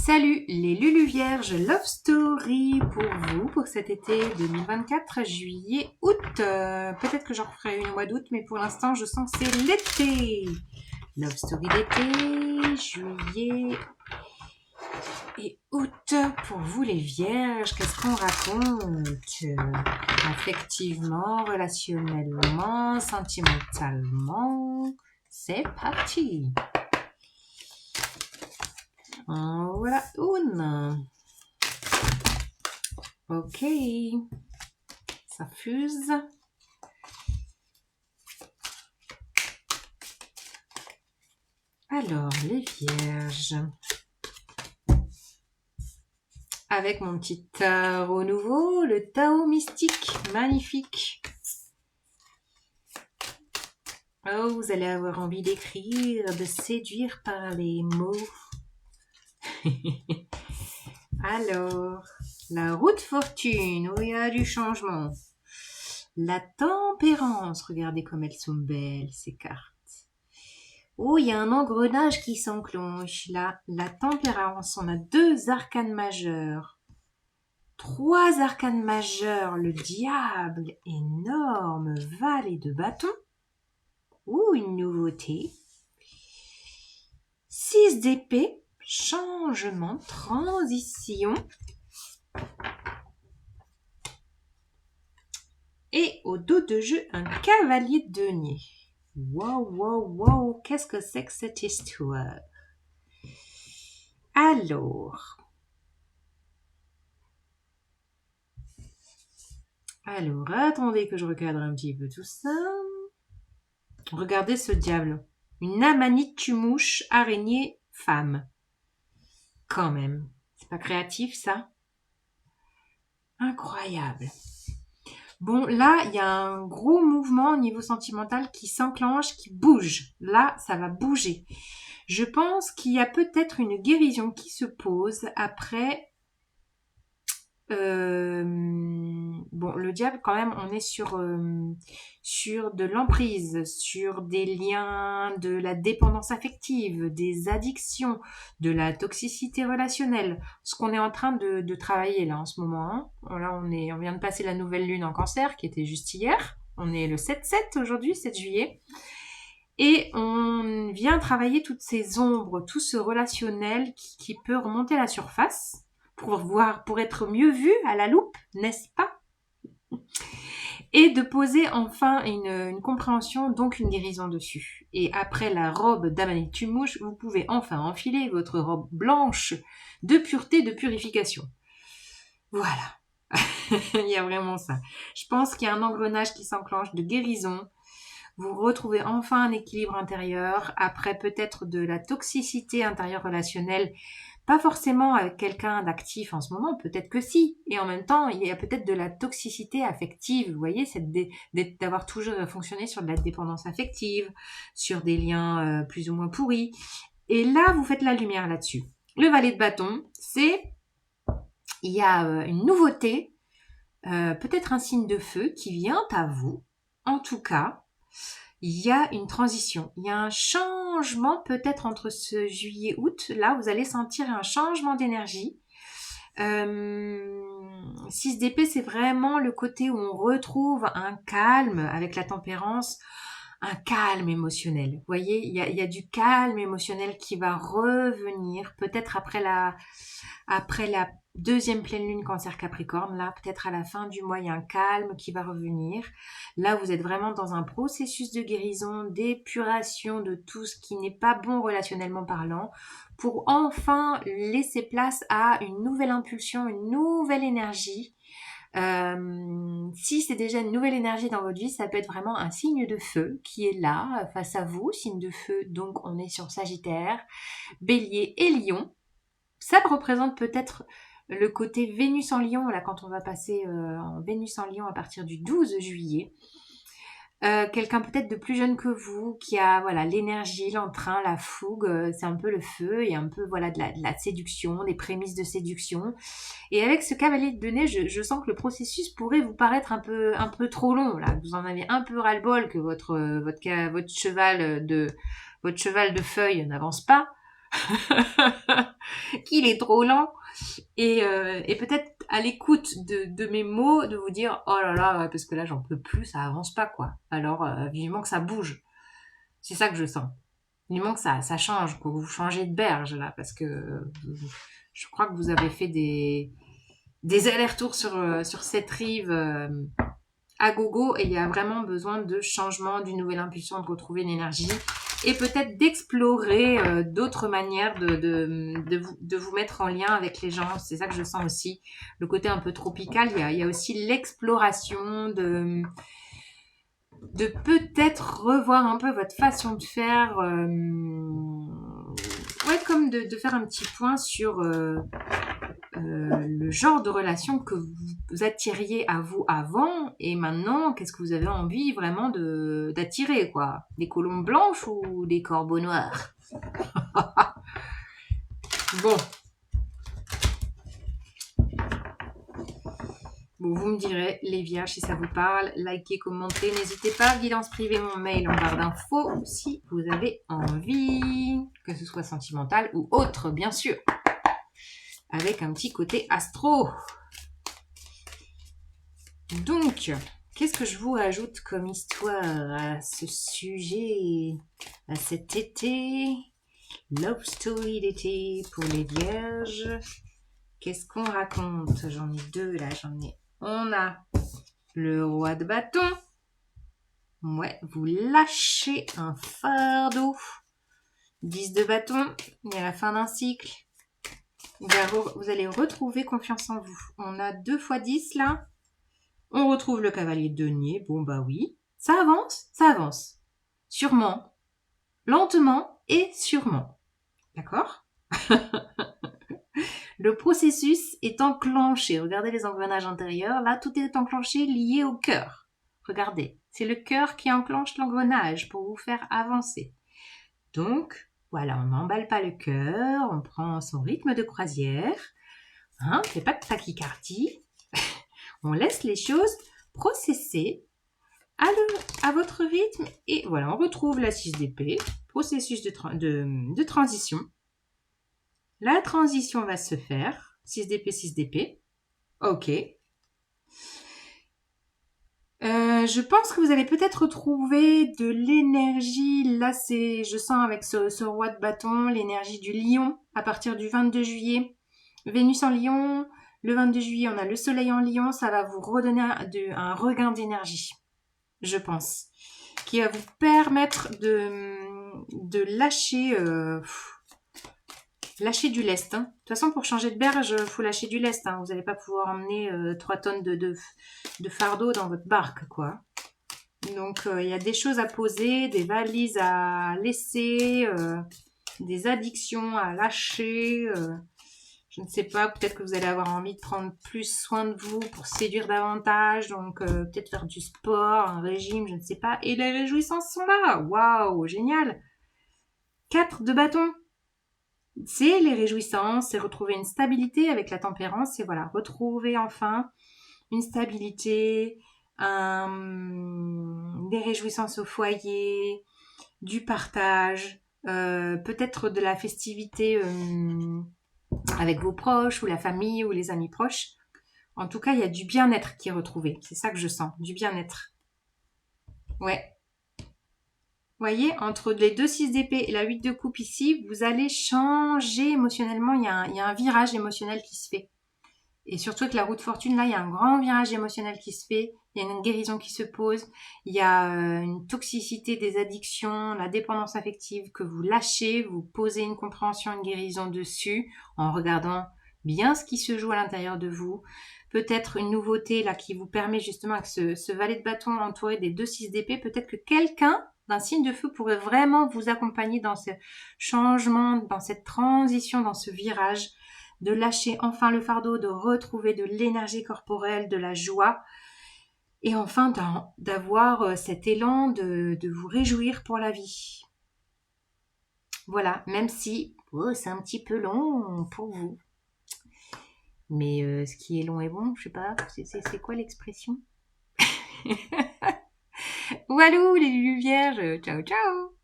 Salut les Lulu Vierges, Love Story pour vous pour cet été 2024, juillet, août. Peut-être que j'en referai une au mois d'août, mais pour l'instant je sens que c'est l'été. Love Story d'été, juillet et août pour vous les Vierges. Qu'est-ce qu'on raconte affectivement, relationnellement, sentimentalement? C'est parti. Voilà une. Ok, ça fuse. Alors, les Vierges. Avec mon petit tarot nouveau, le Tao mystique, magnifique. Oh, vous allez avoir envie d'écrire, de séduire par les mots. Alors, la roue de fortune, où il y a du changement. La tempérance, regardez comme elles sont belles, ces cartes. Oh, il y a un engrenage qui s'enclenche. Là, la tempérance, on a 2 arcanes majeurs. 3 arcanes majeurs, le diable, énorme, valet de bâton. Ouh, une nouveauté. 6 d'épée, changement, transition. Et au dos de jeu, un cavalier de denier. Wow, wow, wow, qu'est-ce que c'est que cette histoire? Alors, attendez que je recadre un petit peu tout ça. Regardez ce diable. Une amanite tue-mouche, araignée, femme. Quand même. C'est pas créatif, ça? Incroyable. Bon, là, il y a un gros mouvement au niveau sentimental qui s'enclenche, qui bouge. Là, ça va bouger. Je pense qu'il y a peut-être une guérison qui se pose après. Bon, le diable, quand même, on est sur de l'emprise, sur des liens, de la dépendance affective, des addictions, de la toxicité relationnelle. Ce qu'on est en train de travailler là en ce moment. Hein. Là, on vient de passer la nouvelle lune en Cancer, qui était juste hier. On est le 7-7 aujourd'hui, 7 juillet. Et on vient travailler toutes ces ombres, tout ce relationnel qui peut remonter à la surface pour être mieux vu à la loupe, n'est-ce pas? Et de poser enfin une compréhension, donc une guérison dessus. Et après la robe d'Amanite Tue-mouche, vous pouvez enfin enfiler votre robe blanche de pureté, de purification. Voilà. Il y a vraiment ça. Je pense qu'il y a un engrenage qui s'enclenche de guérison. Vous retrouvez enfin un équilibre intérieur après peut-être de la toxicité intérieure relationnelle, pas forcément avec quelqu'un d'actif en ce moment, peut-être que si. Et en même temps, il y a peut-être de la toxicité affective, vous voyez, c'est d'avoir toujours fonctionné sur de la dépendance affective, sur des liens plus ou moins pourris. Et là, vous faites la lumière là-dessus. Le valet de bâton, il y a une nouveauté, peut-être un signe de feu qui vient à vous. En tout cas, il y a une transition, il y a un changement peut-être entre ce juillet-août. Là, vous allez sentir un changement d'énergie. 6 d'épée, c'est vraiment le côté où on retrouve un calme avec la tempérance, un calme émotionnel. Vous voyez, il y a du calme émotionnel qui va revenir, peut-être après la 2e pleine lune Cancer Capricorne, là, peut-être à la fin du mois, il y a un calme qui va revenir. Là, vous êtes vraiment dans un processus de guérison, d'épuration de tout ce qui n'est pas bon relationnellement parlant, pour enfin laisser place à une nouvelle impulsion, une nouvelle énergie. Si c'est déjà une nouvelle énergie dans votre vie, ça peut être vraiment un signe de feu qui est là, face à vous, signe de feu, donc on est sur Sagittaire, Bélier et Lion. Ça représente peut-être le côté Vénus en Lion, là, quand on va passer en Vénus en Lion à partir du 12 juillet. Quelqu'un peut-être de plus jeune que vous, qui a voilà l'énergie, l'entrain, la fougue, c'est un peu le feu et un peu voilà de la séduction, des prémices de séduction. Et avec ce cavalier de denier, je sens que le processus pourrait vous paraître un peu trop long. Là, vous en avez un peu ras-le-bol que votre cheval de feuilles n'avance pas. qu'il est trop lent. Et peut-être à l'écoute de mes mots, de vous dire, oh là là, ouais, parce que là, j'en peux plus, ça avance pas, quoi. Alors, vivement que ça bouge. C'est ça que je sens. Vivement que ça change, que vous changez de berge, là, parce que je crois que vous avez fait des allers-retours sur cette rive à gogo, et il y a vraiment besoin de changement, d'une nouvelle impulsion, de retrouver l'énergie, et peut-être d'explorer d'autres manières de vous mettre en lien avec les gens. C'est ça que je sens aussi. Le côté un peu tropical, il y a aussi l'exploration de peut-être revoir un peu votre façon de faire. Ouais, comme de faire un petit point sur le genre de relation que vous attiriez à vous avant, et maintenant, qu'est-ce que vous avez envie vraiment d'attirer, quoi. Des colombes blanches ou des corbeaux noirs? Bon. Bon, vous me direz, les vierges, si ça vous parle, likez, commentez, n'hésitez pas, guidance privée, mon mail en barre d'infos, si vous avez envie, que ce soit sentimental ou autre, bien sûr, avec un petit côté astro. Donc, qu'est-ce que je vous rajoute comme histoire à ce sujet, à cet été, love story d'été pour les vierges? Qu'est-ce qu'on raconte? J'en ai deux là, on a le roi de bâton. Ouais, vous lâchez un fardeau. 10 de bâton, il y a la fin d'un cycle. Vous allez retrouver confiance en vous. On a 2 fois 10 là. On retrouve le cavalier de denier. Bon bah oui, ça avance. Sûrement, lentement et sûrement. D'accord? Le processus est enclenché. Regardez les engrenages intérieurs. Là, tout est enclenché lié au cœur. Regardez, c'est le cœur qui enclenche l'engrenage pour vous faire avancer. Donc, voilà, on n'emballe pas le cœur, on prend son rythme de croisière. Hein, on ne fait pas de tachycardie. On laisse les choses processer à votre rythme. Et voilà, on retrouve la 6 d'épée, processus de transition. La transition va se faire. 6 d'épée, 6 d'épée. Ok. Je pense que vous allez peut-être retrouver de l'énergie. Là, je sens avec ce roi de bâton, l'énergie du lion à partir du 22 juillet. Vénus en lion. Le 22 juillet, on a le soleil en lion. Ça va vous redonner un regain d'énergie, je pense, qui va vous permettre de lâcher... lâcher du lest. Hein. De toute façon, pour changer de berge, il faut lâcher du lest. Hein. Vous n'allez pas pouvoir emmener 3 tonnes de fardeau dans votre barque, quoi. Donc, il y a des choses à poser, des valises à laisser, des addictions à lâcher. Je ne sais pas, peut-être que vous allez avoir envie de prendre plus soin de vous pour séduire davantage. Donc, peut-être faire du sport, un régime, je ne sais pas. Et les réjouissances sont là. Waouh, génial. 4 de bâton. C'est les réjouissances, c'est retrouver une stabilité avec la tempérance, et voilà, retrouver enfin une stabilité, des réjouissances au foyer, du partage, peut-être de la festivité avec vos proches ou la famille ou les amis proches. En tout cas, il y a du bien-être qui est retrouvé, c'est ça que je sens, du bien-être. Ouais. Vous voyez, entre les 2 6 d'épée et la 8 de coupe ici, vous allez changer émotionnellement. Il y a un virage émotionnel qui se fait. Et surtout avec la roue de fortune, là, il y a un grand virage émotionnel qui se fait. Il y a une guérison qui se pose. Il y a une toxicité des addictions, la dépendance affective que vous lâchez. Vous posez une compréhension, une guérison dessus en regardant bien ce qui se joue à l'intérieur de vous. Peut-être une nouveauté là qui vous permet justement avec ce valet de bâton entouré des 2 6 d'épée. Peut-être que quelqu'un d'un signe de feu pourrait vraiment vous accompagner dans ce changement, dans cette transition, dans ce virage, de lâcher enfin le fardeau, de retrouver de l'énergie corporelle, de la joie, et enfin d'avoir cet élan de vous réjouir pour la vie. Voilà, même si c'est un petit peu long pour vous. Mais ce qui est long est bon, je sais pas, c'est quoi l'expression? Walou les vierges, ciao ciao.